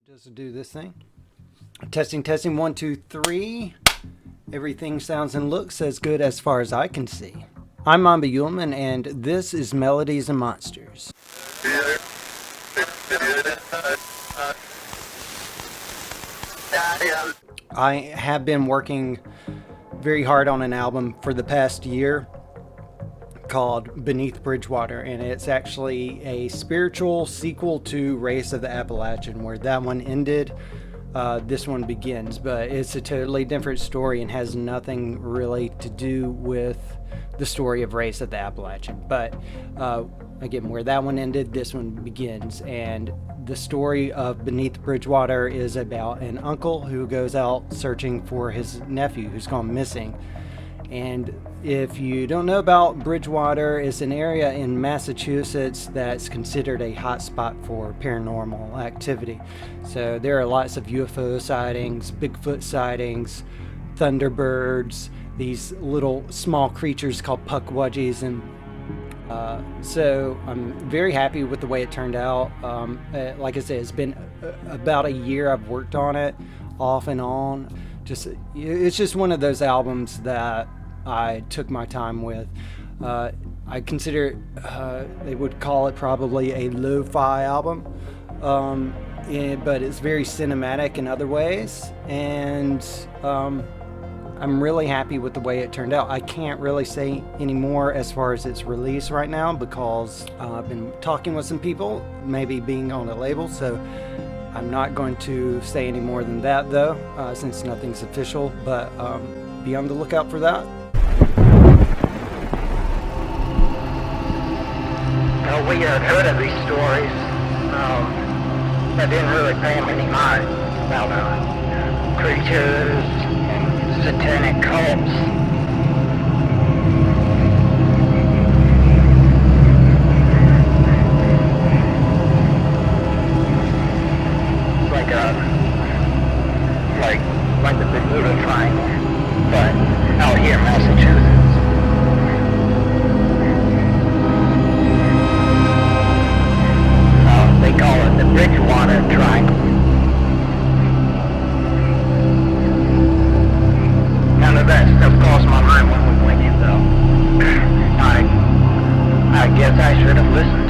Just do this thing. Testing, testing, 1, 2, 3. Everything sounds and looks as good as far as I can see. I'm Mombi Yuleman, and this is Melodies and Monsters. I have been working very hard on an album for the past year called Beneath Bridgewater, and it's actually a spiritual sequel to Race of the Appalachian. Where that one ended, this one begins, but it's a totally different story and has nothing really to do with the story of Race of the Appalachian. But again, where that one ended, this one begins, and the story of Beneath Bridgewater is about an uncle who goes out searching for his nephew who's gone missing. And if you don't know about Bridgewater, it's an area in Massachusetts that's considered a hot spot for paranormal activity. So there are lots of UFO sightings, Bigfoot sightings, thunderbirds, these little small creatures called puckwudgies, and so I'm very happy with the way it turned out. Like I said, it's been about a year I've worked on it, off and on. It's just one of those albums that I took my time with. I consider they would call it probably a lo-fi album, but it's very cinematic in other ways, and I'm really happy with the way it turned out. I can't really say any more as far as its release right now because I've been talking with some people, maybe being on a label, so I'm not going to say any more than that though, since nothing's official, but be on the lookout for that. We had heard of these stories, but didn't really pay them any mind about creatures and satanic cults. Like the Bermuda Triangle, but out here in Massachusetts. They call it the Bridgewater Triangle. None of that stuff crossed my mind when we went in, though. I guess I should have listened.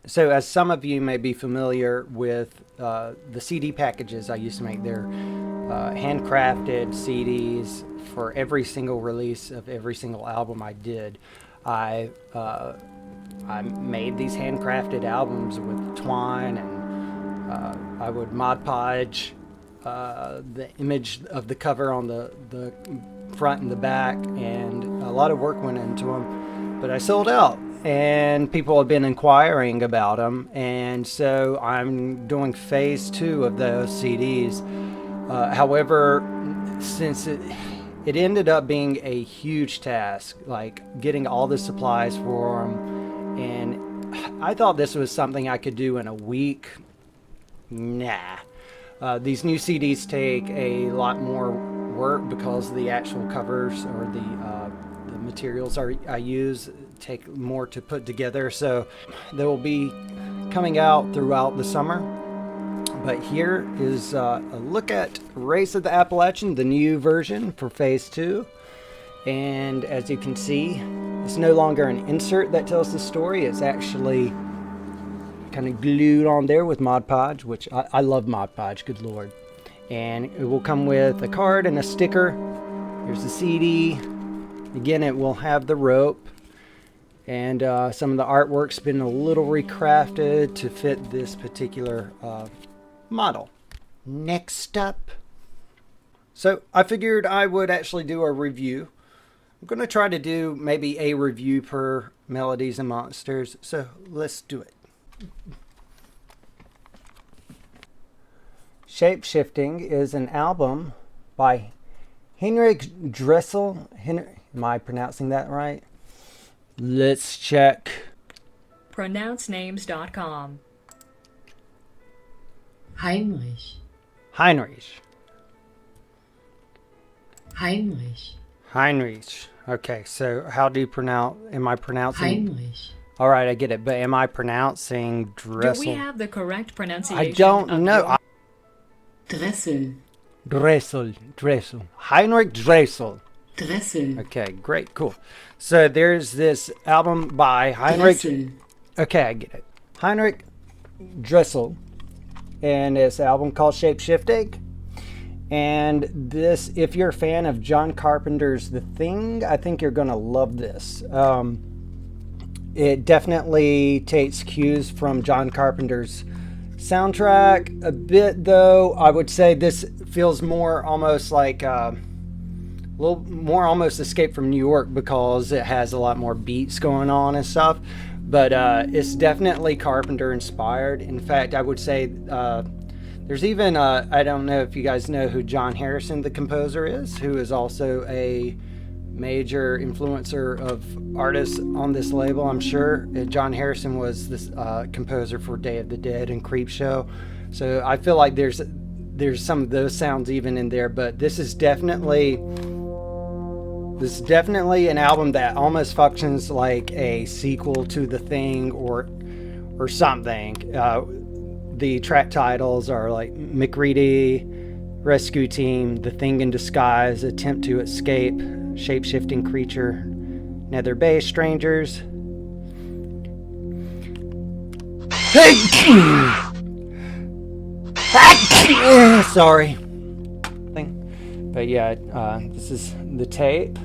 So as some of you may be familiar with the CD packages I used to make, they're handcrafted CDs for every single release of every single album I did. I made these handcrafted albums with twine, and I would Mod Podge the image of the cover on the front and the back, and a lot of work went into them, but I sold out. And people have been inquiring about them, and so I'm doing phase 2 of those CDs. However, since it ended up being a huge task, like getting all the supplies for them, and I thought this was something I could do in a week. Nah. These new CDs take a lot more work because the actual covers or the materials I use take more to put together, so they will be coming out throughout the summer. But here is a look at Race of the Appalachian, the new version for phase 2. And as you can see, it's no longer an insert that tells the story. It's actually kind of glued on there with Mod Podge, which I love Mod Podge, good lord. And it will come with a card and a sticker. Here's the CD. Again, it will have the rope. And some of the artwork's been a little recrafted to fit this particular model. Next up. So I figured I would actually do a review. I'm going to try to do maybe a review per Melodies and Monsters. So let's do it. Shapeshifting is an album by Heinrich Dressel. Am I pronouncing that right? Let's check. Pronouncenames.com. Heinrich. Heinrich. Heinrich. Okay, so how do you pronounce? Am I pronouncing? Heinrich. All right, I get it. But am I pronouncing Dressel? Do we have the correct pronunciation? I don't of know. your- Dressel. Dressel. Heinrich Dressel. Dressel. Okay, great, cool. So there's this album by Heinrich. Dressel. Okay, I get it. Heinrich Dressel, and this album called Shapeshifting. And this, if you're a fan of John Carpenter's The Thing, I think you're gonna love this. It definitely takes cues from John Carpenter's soundtrack a bit, though. I would say this feels more almost like a little more almost Escape from New York, because it has a lot more beats going on and stuff. But it's definitely Carpenter inspired. In fact, I would say there's even I don't know if you guys know who John Harrison, the composer, is, who is also a major influencer of artists on this label. I'm sure John Harrison was this composer for Day of the Dead and Creepshow, so I feel like there's some of those sounds even in there. But this is definitely an album that almost functions like a sequel to The Thing or something. The track titles are like McReady, Rescue Team, The Thing in Disguise, Attempt to Escape, Shapeshifting Creature, Nether Bay Strangers. Sorry. But yeah, this is the tape.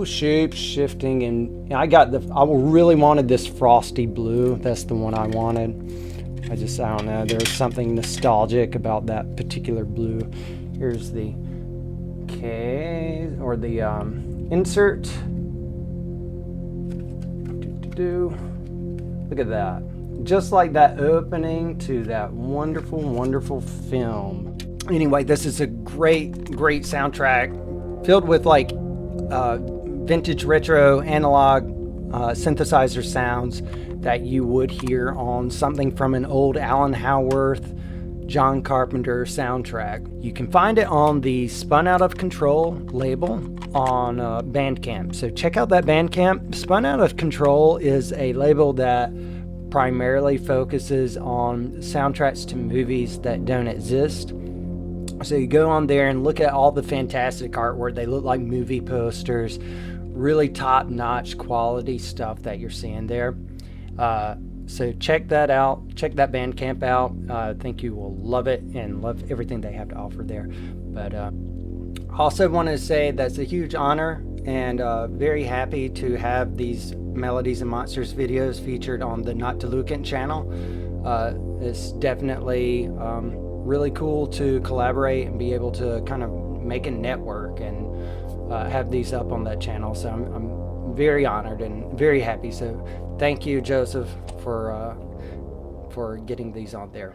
Shape-shifting, and I really wanted this frosty blue. That's the one I wanted. I don't know, there was something nostalgic about that particular blue. Here's the case, or the insert. Look at that. Just like that opening to that wonderful, wonderful film. Anyway, this is a great soundtrack filled with like vintage retro analog synthesizer sounds that you would hear on something from an old Alan Howarth, John Carpenter soundtrack. You can find it on the Spun Out of Control label on Bandcamp. So check out that Bandcamp. Spun Out of Control is a label that primarily focuses on soundtracks to movies that don't exist. So you go on there and look at all the fantastic artwork. They look like movie posters, really top-notch quality stuff that you're seeing there. So check that out. Check that Bandcamp out. I think you will love it and love everything they have to offer there. But also wanted to say that's a huge honor, and very happy to have these Melodies and Monsters videos featured on the Noctilucant channel. It's definitely really cool to collaborate and be able to kind of make a network and have these up on that channel. So I'm very honored and very happy. So thank you, Joseph, for getting these on there.